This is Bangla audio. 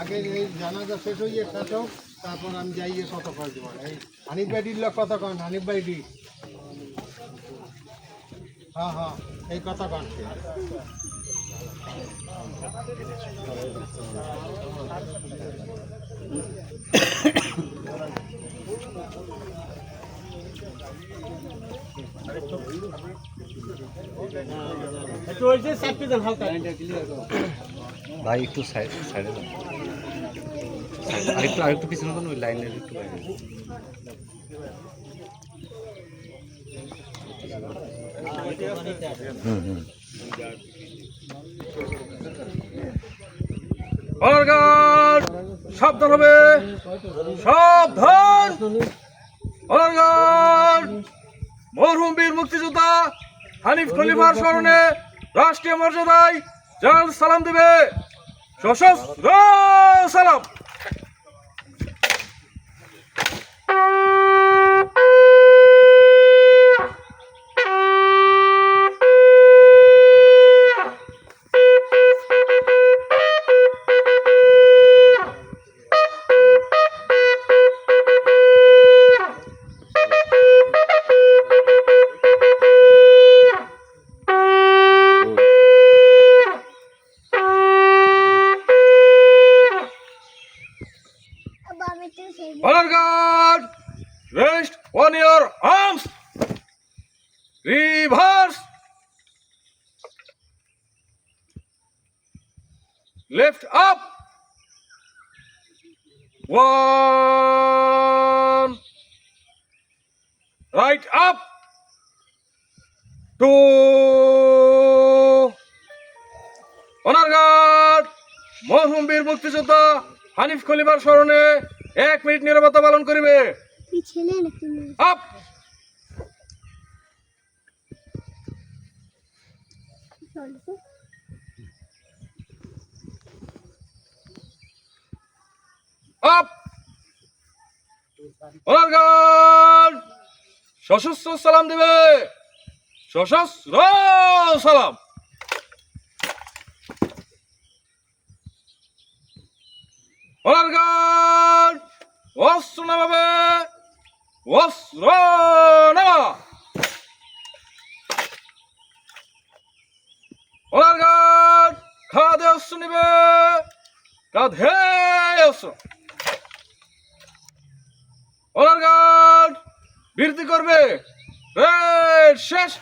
আগে এই জানাজা শেষ হয়ে শেষ হোক, তারপর আমি যাইয়ে কত কাজ এই হানিফ ভাইটির লোক কথা কন, হানিফ ভাইটি। হ্যাঁ হ্যাঁ, এই কথা কন। ভাই একটু সাইডে আরেকটু পিছনে কোন ওই লাইনের একটু বাইরে। সাবধান হবে, সাবধান। মরহুম বীর মুক্তিযোদ্ধা হানিফ খলিফার স্মরণে রাষ্ট্রীয় মর্যাদায় জানাল সালাম দেবে। সশস্ত্র সালাম। Honor guard, rest on your arms. Reverse. Lift up. 1. Right up. 2. Honor guard, মরহুম বীর মুক্তিযোদ্ধা হানিফ খলিফার স্মরণে 1 মিনিট নীরবতা পালন করিবে। আপ। আপ। অনার গার্ড সশস্ত্র সালাম দিবে। সশস্ত্র সালাম। অনার গার্ড অস্ত্র নামাবে। অস্ত্র নামা। অনার গার্ড কাঁধে অস্ত্র নিবে। কাঁধে অস্ত্র। অনার গার্ড বৃদ্ধি করবে। শেষ।